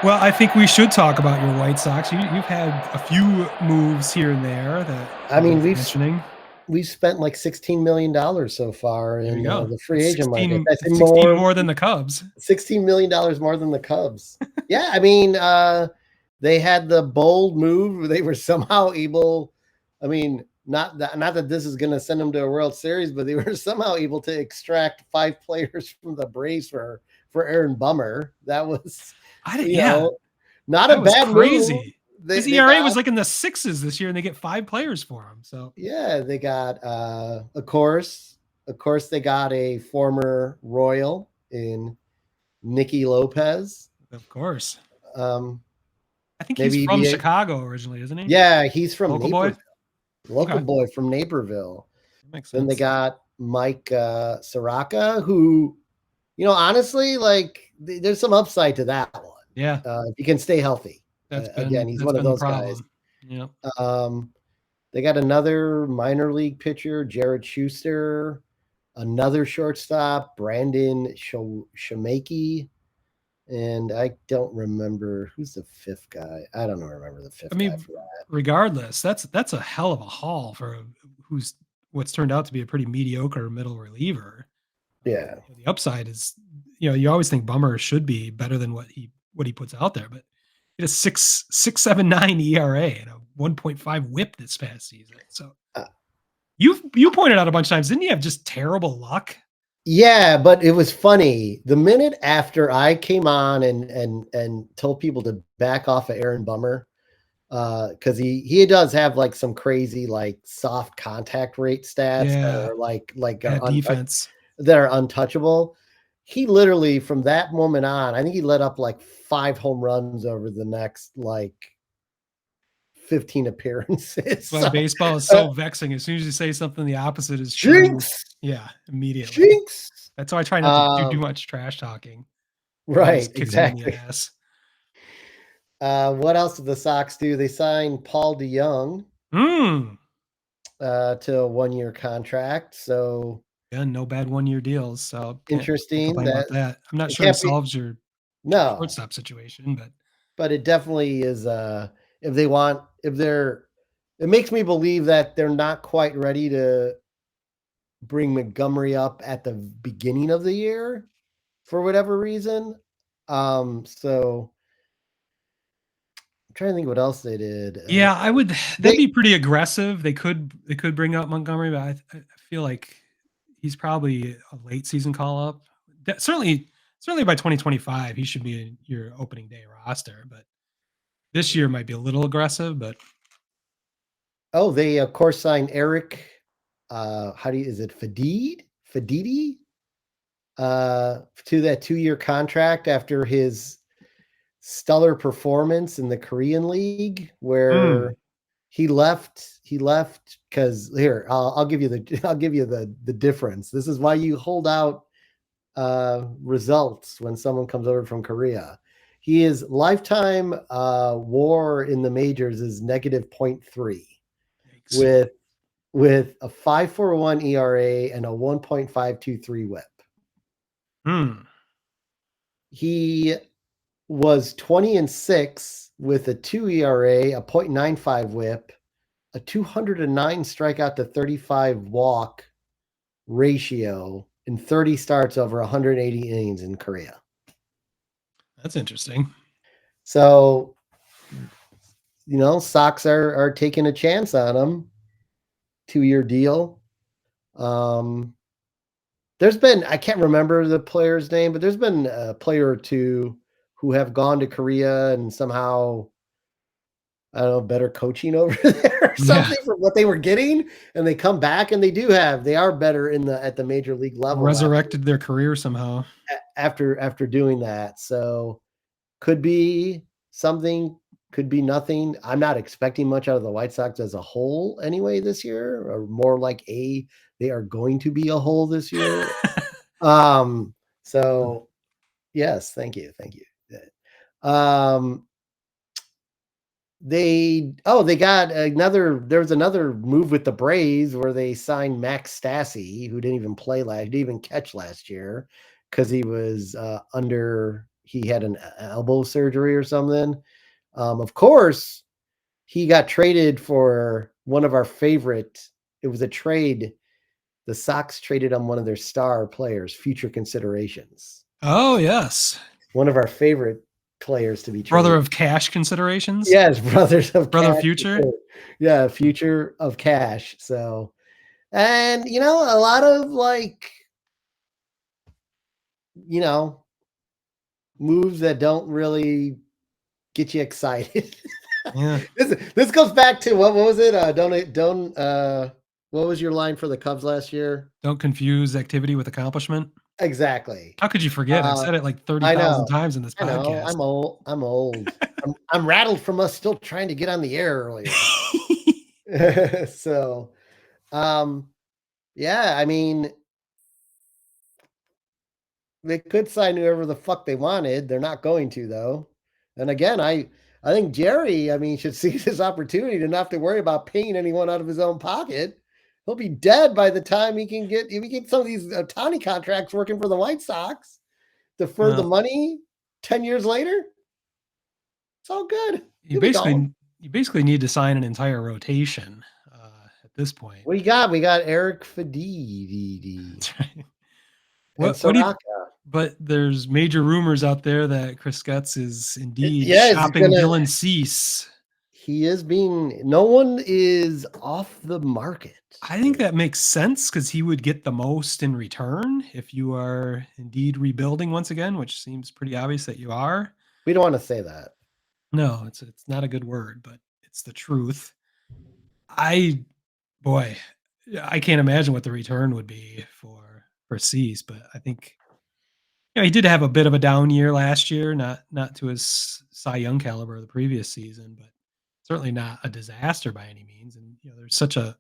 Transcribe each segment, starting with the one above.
Well, I think we should talk about your White Sox. You've had a few moves here and there that I are mean, worth mentioning. we've spent like $16 million so far There you in go. the free That's agent market. 16, I think that's 16 more more than the Cubs. $16 million more than the Cubs. Yeah, I mean, they had the bold move. They were somehow able. I mean, not that this is going to send them to a World Series, but they were somehow able to extract 5 players from the Braves for Aaron Bummer. That was, you Yeah, know, not a that was bad move. crazy. They His they ERA got was like in the sixes this year, and they get 5 players for him. So, Yeah, they got of course they got a former Royal in Nicky Lopez. of course, Um, I think he's maybe from be Chicago originally, isn't he? Yeah, he's from Local boy. Naperville. Local Okay, boy from Naperville. that makes Then they sense. got Mike Soraka, who, honestly, like there's some upside to that one. Yeah, If you can stay healthy. that's Again, been he's that's one of been the those guys. problem. Yeah. Um, they got another minor league pitcher, Jared Schuster, another shortstop, Brandon Shemaki, and I don't remember who's the fifth guy. I don't remember the I fifth guy mean, for that. regardless, that's a hell of a haul for who's what's turned out to be a pretty mediocre middle reliever. Yeah. The upside is, you always think Bummer should be better than what he puts out there, but he had a 6.79 ERA and a 1.5 WHIP this past season. So Uh, you pointed out a bunch of times, didn't he have just terrible luck? yeah, but it was funny. The minute after I came on and told people to back off of Aaron Bummer, because he does have like some crazy like soft contact rate stats that Yeah, are like bad defense. that are untouchable. He literally, from that moment on, I think he let up like 5 home runs over the next like 15 appearances. That's why So, baseball is uh, so vexing. As soon as you say something the opposite is true, jinx, yeah, immediately. jinx. That's why I try not to do too Um, much trash talking. It always right, kicks me in the exactly. ass. What else did the Sox do? They signed Paul DeYoung Hmm. to a 1 year contract. So Yeah, no bad 1 year deals, so can't interesting complain that about that. I'm not it sure it can't be. solves your No, shortstop situation, but but it definitely is. If they want, if they're, it makes me believe that they're not quite ready to bring Montgomery up at the beginning of the year for whatever reason. So I'm trying to think what else they did. yeah, I would that'd They be pretty aggressive. They could bring up Montgomery, but I feel like he's probably a late season call up. Certainly by 2025, he should be in your opening day roster, but this year might be a little aggressive, but they of course signed Eric. How do you, is it Fadidi? To that 2 year contract after his stellar performance in the Korean League, where mm, he left because here I'll give you the I'll give you the difference. This is why you hold out results when someone comes over from Korea. He is lifetime WAR in the majors is negative -0.3 yikes. with a 5.41 ERA and a 1.523 WHIP. Hmm. He was 20-6 with a 2 ERA, a .95 WHIP, a 209 strikeout to 35 walk ratio in 30 starts over 180 innings in Korea. That's interesting. So, Sox are taking a chance on him. 2 year deal. Um, there's been, I can't remember the player's name, but there's been a player or two who have gone to Korea and somehow, I don't know, better coaching over there or Yeah. something for what they were getting, and they come back and they are better at the major league level Resurrected their career somehow. after doing that. So could be something, could be nothing. I'm not expecting much out of the White Sox as a whole anyway this year, or more like they are going to be a whole this year. Um, so yes, thank you. Um, they got there's another move with the Braves where they signed Max Stassi, who didn't even catch last year because he was under he had an elbow surgery or something. Of course, he got traded for one of our favorite. It was a trade. The Sox traded on one of their star players, future considerations. Oh, yes. One of our favorite players to be Brother traded. of cash considerations? Yes, brothers of Brother of cash. future? Yeah, future of cash. So, and a lot of like, you know, moves that don't really get you excited. Yeah. This goes back to what was it? Don't what was your line for the Cubs last year? Don't confuse activity with accomplishment. Exactly. How could you forget? I've Uh, said it like I 30,000 know. times in this I know. podcast. I'm old. I'm rattled from us still trying to get on the air earlier. So, um, yeah, I mean, they could sign whoever the fuck they wanted. They're not going to though. And again, I think Jerry, I mean, should seize his opportunity to not have to worry about paying anyone out of his own pocket. He'll be dead by the time he can get if he gets some of these Tani contracts working for the White Sox, defer the Well, money 10 years later. It's all good. you He'll be gone. basically you basically need to sign an entire rotation, at this point. What do you got? We got Eric Fadidi That's right. and What do you Soraka. but there's major rumors out there that Chris Getz is indeed Yeah, it's shopping gonna Dylan Cease. he is being no one is off the market. I think that makes sense because he would get the most in return if you are indeed rebuilding once again, which seems pretty obvious that you are. We don't want to say that. No, it's not a good word, but it's the truth. I boy, yeah, I can't imagine what the return would be for Cease, but I think he did have a bit of a down year last year, not to his Cy Young caliber of the previous season, but certainly not a disaster by any means. And there's such a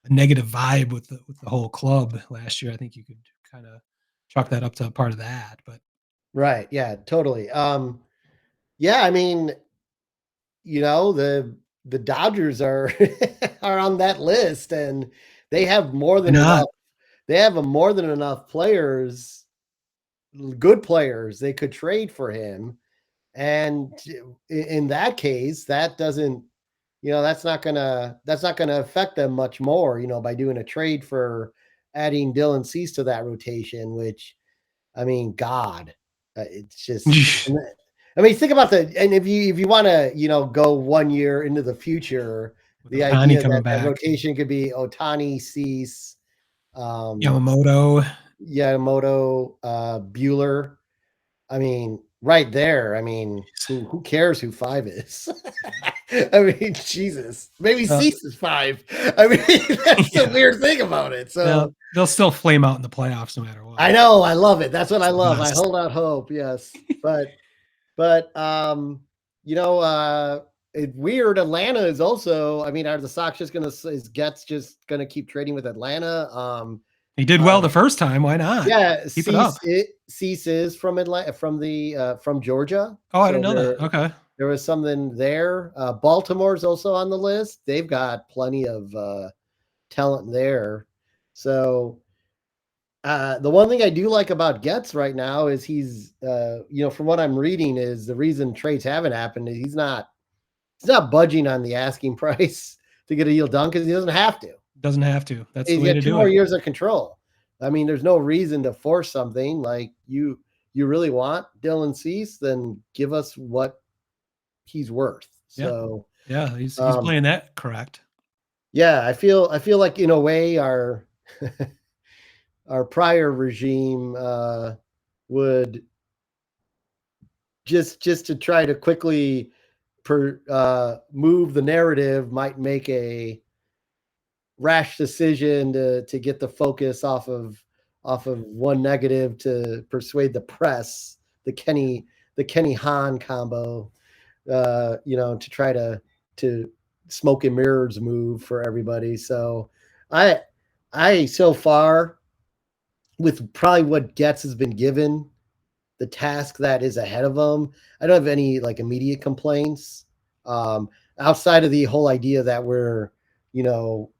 negative vibe with the whole club last year. I think you could kind of chalk that up to part of that. But Right. Yeah, totally. Yeah, I mean, the Dodgers are are on that list and they have more why than not? enough. They have a more than enough players, good players they could trade for him. And in that case, that doesn't, that's not gonna affect them much more, by doing a trade for adding Dylan Cease to that rotation, which I mean, God, it's just. I mean, think about and if you want to, go 1 year into the future, With the Otani idea coming that that back, rotation could be Otani, Cease, um, Yamamoto. Yamamoto, Bueller. I mean, right there. I mean, who cares who 5 is? I mean, Jesus, maybe Uh, Cease is 5. I mean, that's the yeah, weird thing about it. So they'll still flame out in the playoffs no matter what. I know, I love it. That's what I It's the love. I best. hold out hope. Yes, but you know, it's weird. Atlanta is also. I mean, are the Sox just gonna is Getz just gonna keep trading with Atlanta? He did well Uh, the first time. Why not? yeah, Keep it up. Cease is from Atlanta, from Georgia. Oh, I didn't So know that. Okay. there was something there. Baltimore's also on the list. They've got plenty of talent there. So the one thing I do like about Getz right now is he's, from what I'm reading, is the reason trades haven't happened is he's not budging on the asking price to get a deal done because he doesn't have to. Doesn't have to. That's the He's way got to two do more it. years of control. I mean, there's no reason to force something like you really want Dylan Cease, then give us what he's worth. Yeah. So, Yeah, he's um, playing that correct. yeah, I feel like in a way our prior regime would just to try to quickly move the narrative might make a rash decision to get the focus off of one negative to persuade the press, the Kenny Han combo, to try to smoke and mirrors move for everybody. So I I so far with probably what Getz has been given, the task that is ahead of them, I don't have any like immediate complaints. Um, Outside of the whole idea that you know,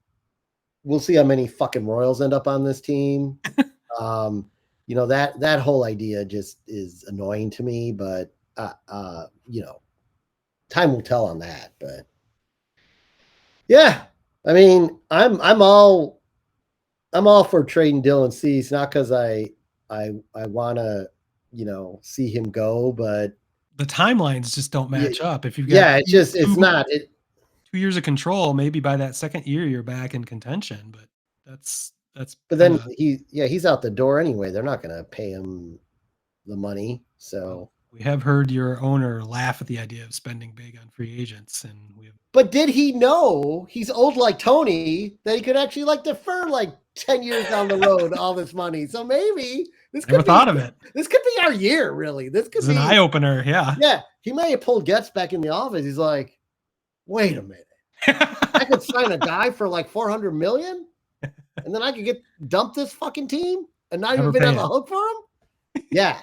we'll see how many fucking Royals end up on this team. Um, that whole idea just is annoying to me, but, time will tell on that, but yeah, I mean, I'm all for trading Dylan Cease, not because I wanna, see him go, but The timelines just don't yeah, match up. If you've got yeah, it's not it. 2 years of control, maybe by that 2nd year, you're back in contention, but that's But then kinda he's out the door anyway. They're not gonna pay him the money. well, So, we have heard your owner laugh at the idea of spending big on free agents, and we have but did he know he's old like Tony that he could actually like defer like 10 years down the road all this money? So maybe this never could be thought of it. this could be our year, really. This It's could an be eye opener, yeah. yeah. He may have pulled Getz back in the office. He's like, wait a minute. I could sign a guy for like 400 million and then I could get dump this fucking team and not even Never been on pay the it. hook for him. Yeah.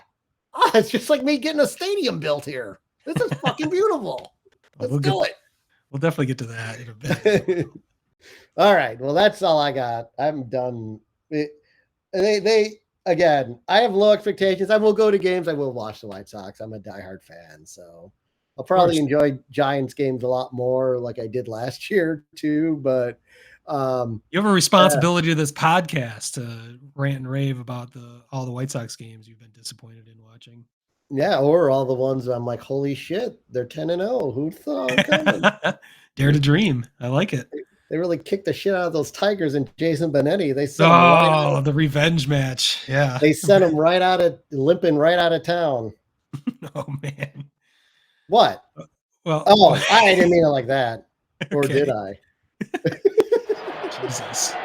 Oh, it's just like me getting a stadium built here. This is fucking beautiful. Well, Let's do we'll definitely get to that in a bit. it. All right. Well, that's all I got. I'm done. They again. I have low expectations. I will go to games. I will watch the White Sox. I'm a diehard fan, so I'll Of probably course. enjoy Giants games a lot more, like I did last year too. But You have a yeah, responsibility to this podcast to rant and rave about all the White Sox games you've been disappointed in watching. yeah, or all the ones I'm like, holy shit, they're 10-0. Who saw it coming? Dare to dream. I like it. They really kicked the shit out of those Tigers and Jason Benetti. They sent them right out. Oh, the revenge match. Yeah. They sent him right out of limping right out of town. Oh man. What? Well, Oh, I didn't mean it like that. Or did okay. I? Jesus.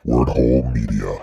Word Hole Media.